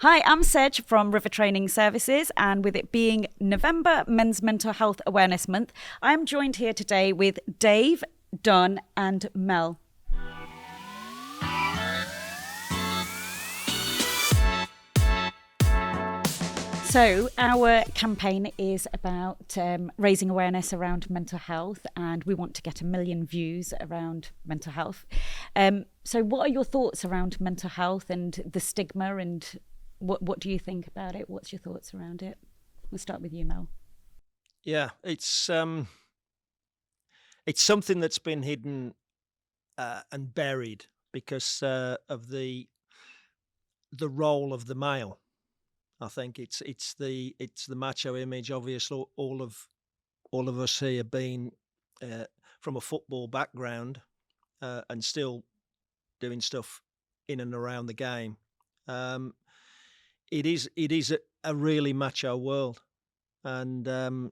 Hi, I'm Sedge from River Training Services, and with it being November Men's Mental Health Awareness Month, I'm joined here today with Dave, Don, and Mel. So our campaign is about raising awareness around mental health, and we want to get 1 million views around mental health. So what are your thoughts around mental health and the stigma, and what do you think about it? What's your thoughts around it? We'll start with you, Mel. Yeah, it's something that's been hidden and buried because of the role of the male. I think it's the macho image. Obviously, all of us here being from a football background and still doing stuff in and around the game. It is a really macho world, and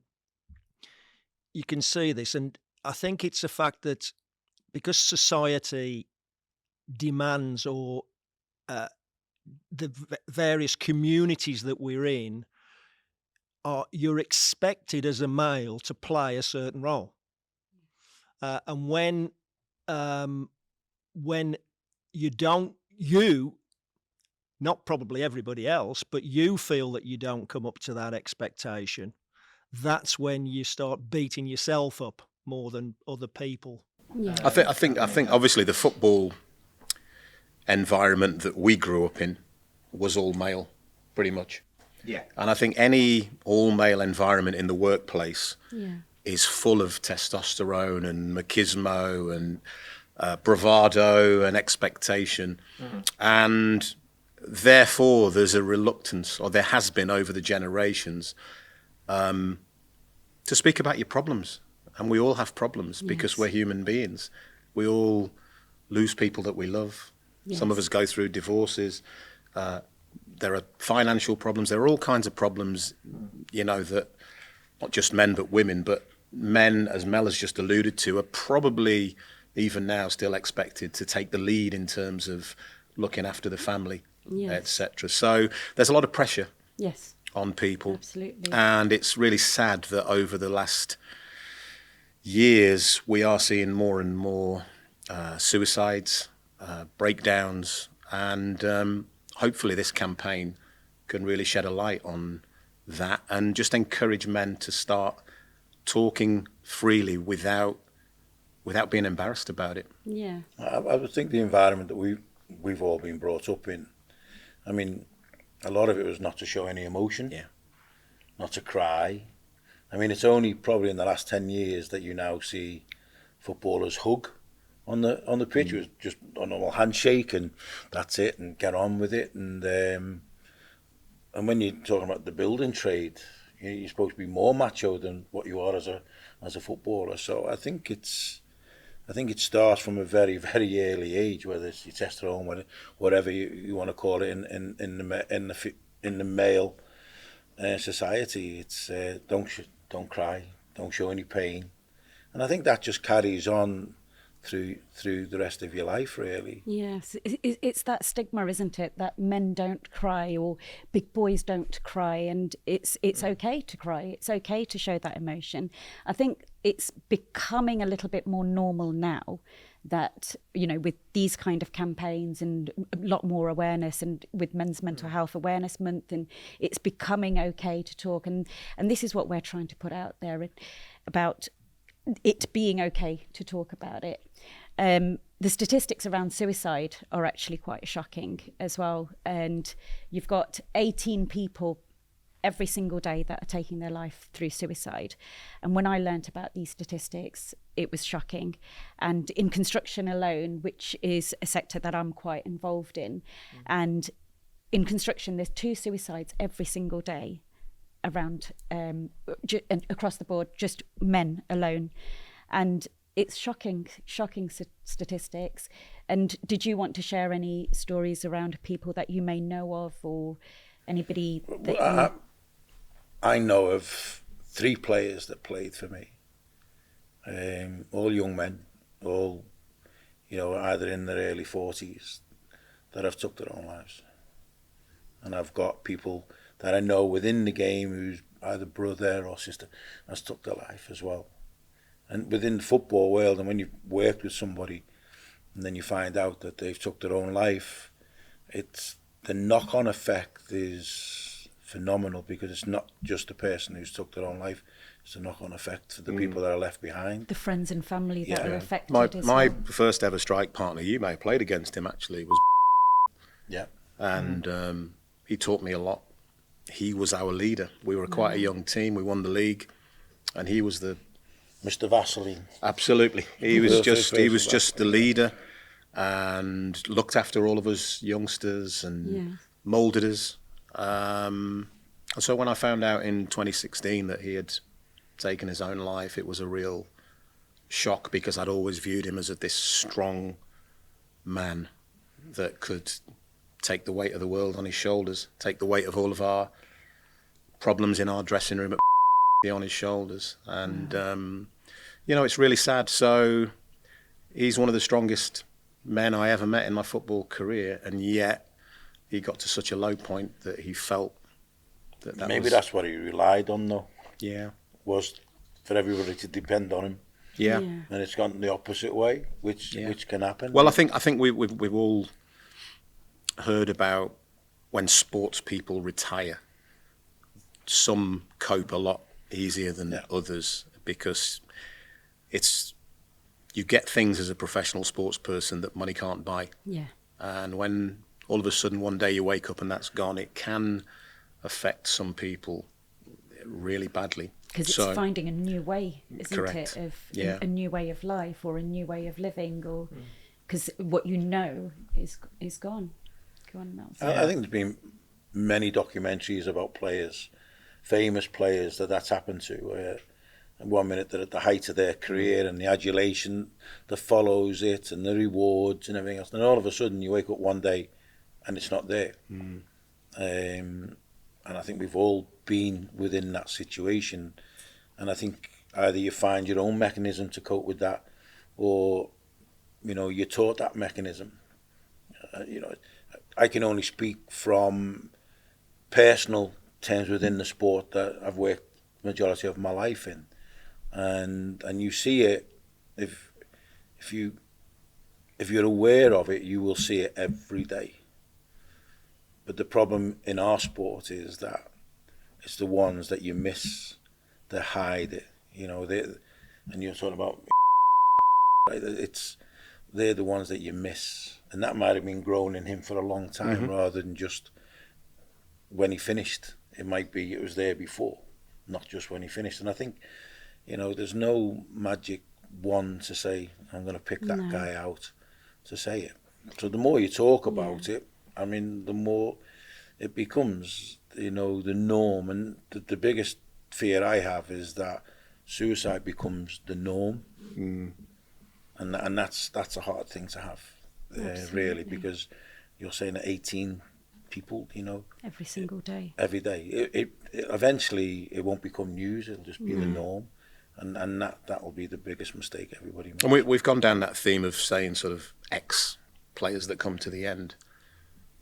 you can see this. And I think it's the fact that because society demands, or the various communities that we're in, you're expected as a male to play a certain role, and when you don't, not probably everybody else, but you feel that you don't come up to that expectation, that's when you start beating yourself up more than other people. Yeah. I think obviously the football environment that we grew up in was all male, pretty much. Yeah. And I think any all male environment in the workplace Yeah. is full of testosterone and machismo and bravado and expectation. Mm-hmm. And therefore there's a reluctance, or there has been over the generations, to speak about your problems. And we all have problems because we're human beings. We all lose people that we love. Yes. Some of us go through divorces. There are financial problems. There are all kinds of problems, that not just men but women, but men, as Mel has just alluded to, are probably even now still expected to take the lead in terms of looking after the family, yes, etc. So there's a lot of pressure, yes, on people. Absolutely. And it's really sad that over the last years we are seeing more and more suicides, breakdowns, and hopefully this campaign can really shed a light on that and just encourage men to start talking freely without being embarrassed about it. Yeah. I would think the environment that we've all been brought up in, I mean, a lot of it was not to show any emotion, yeah, not to cry. I mean, it's only probably in the last 10 years that you now see footballers hug on the pitch. It was just a normal handshake and that's it, and get on with it. And when you're talking about the building trade, you're supposed to be more macho than what you are as a footballer. So I think it starts from a very, very early age, whether it's your testosterone, whatever you want to call it, in the male society. It's don't cry, don't show any pain, and I think that just carries on through the rest of your life, really. Yes, it's that stigma, isn't it, that men don't cry or big boys don't cry, and it's okay to cry, it's okay to show that emotion. I think it's becoming a little bit more normal now that, with these kind of campaigns and a lot more awareness, and with Men's Mental Health Awareness Month, and it's becoming okay to talk, and this is what we're trying to put out there about it being okay to talk about it. The statistics around suicide are actually quite shocking as well. And you've got 18 people every single day that are taking their life through suicide. And when I learnt about these statistics, it was shocking. And in construction alone, which is a sector that I'm quite involved in, and in construction, there's 2 suicides every single day around and across the board, just men alone. And it's shocking statistics. And did you want to share any stories around people that you may know of, or anybody that I know of 3 players that played for me, all young men, all either in their early 40s, that have took their own lives. and I've got people that I know within the game who's either brother or sister has took their life as well. And within the football world, and when you've worked with somebody and then you find out that they've took their own life, it's the knock-on effect is phenomenal, because it's not just the person who's took their own life, it's a knock-on effect for the people that are left behind. The friends and family that are affected My well. first ever strike partner, you may have played against him actually, was Yeah. and he taught me a lot. He was our leader. We were quite a young team. We won the league, and he was the Mr. Vaseline. absolutely. He was Perfect just the leader, and looked after all of us youngsters and moulded us. And so when I found out in 2016 that he had taken his own life, it was a real shock, because I'd always viewed him as this strong man that could take the weight of the world on his shoulders, take the weight of all of our problems in our dressing room on his shoulders. And, it's really sad. So he's one of the strongest men I ever met in my football career, and yet he got to such a low point that he felt that Maybe that's what he relied on, though, Yeah. was for everybody to depend on him. Yeah. Yeah. And it's gone the opposite way, which can happen. Well, I think we've all heard about when sports people retire. Some cope a lot easier than others, because you get things as a professional sports person that money can't buy. Yeah. And when all of a sudden one day you wake up and that's gone, it can affect some people really badly. Because it's finding a new way, isn't Correct. it, of Yeah. a new way of life or a new way of living, or because what you know is gone. I think there's been many documentaries about players, famous players that's happened to, where in 1 minute they're at the height of their career and the adulation that follows it and the rewards and everything else, and all of a sudden you wake up one day and it's not there. And I think we've all been within that situation, and I think either you find your own mechanism to cope with that, or you're taught that mechanism. I can only speak from personal terms within the sport that I've worked the majority of my life in, and you see it. If you're aware of it, you will see it every day. But the problem in our sport is that it's the ones that you miss that hide it. And you're talking about, right? They're the ones that you miss, and that might have been grown in him for a long time, rather than just when he finished. It might be it was there before, not just when he finished. And I think, there's no magic wand to say I'm going to pick that guy out to say it. So the more you talk about it, I mean, the more it becomes, the norm. And the biggest fear I have is that suicide becomes the norm. And that's a hard thing to have, really, because you're saying that 18 people, Every single day. every day. It eventually it won't become news. It'll just be the norm, and that will be the biggest mistake everybody makes. And we've gone down that theme of saying sort of ex-players that come to the end.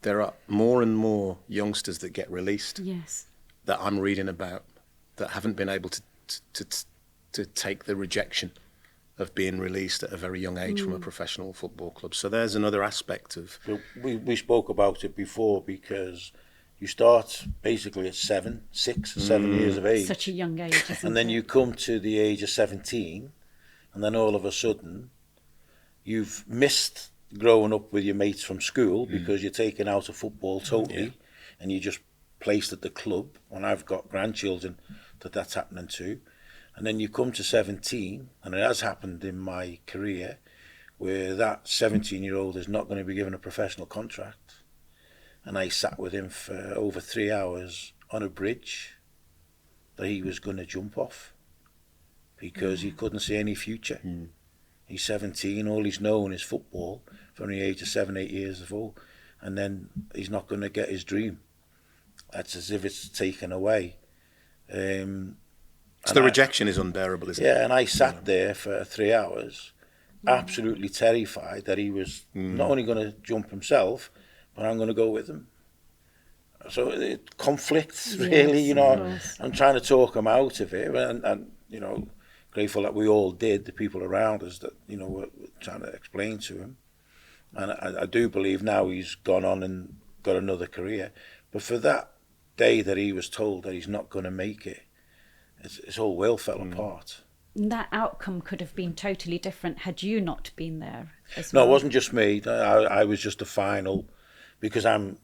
There are more and more youngsters that get released Yes. that I'm reading about that haven't been able to take the rejection of being released at a very young age from a professional football club. So there's another aspect of... But we spoke about it before, because you start basically at 7 years of age. Such a young age, isn't And then it? you come to the age of 17, and then all of a sudden you've missed growing up with your mates from school, because you're taken out of football totally, and you're just placed at the club. And I've got grandchildren that's happening to. And then you come to 17, and it has happened in my career, where that 17-year-old is not going to be given a professional contract. And I sat with him for over 3 hours on a bridge that he was going to jump off, because he couldn't see any future. He's 17, all he's known is football from the age of 7, 8 years old, and then he's not going to get his dream. That's as if it's taken away. So the rejection is unbearable, isn't it? Yeah, and I sat there for 3 hours, absolutely terrified that he was not only going to jump himself, but I'm going to go with him. So it conflicts, Yes, really, you know. of course. I'm trying to talk him out of it, and you know, grateful that we all did, the people around us that, you know, were trying to explain to him. And I do believe now he's gone on and got another career. But for that day that he was told that he's not going to make it, his whole world fell apart. And that outcome could have been totally different had you not been there as No, well. it wasn't just me. I was just the final, because I'm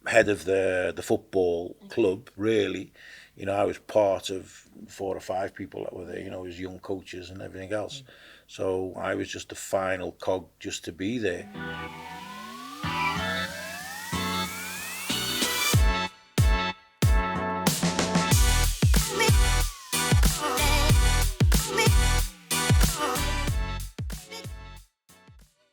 head of the football club, really. You know, I was part of 4 or 5 people that were there, you know, as young coaches and everything else. So I was just the final cog just to be there.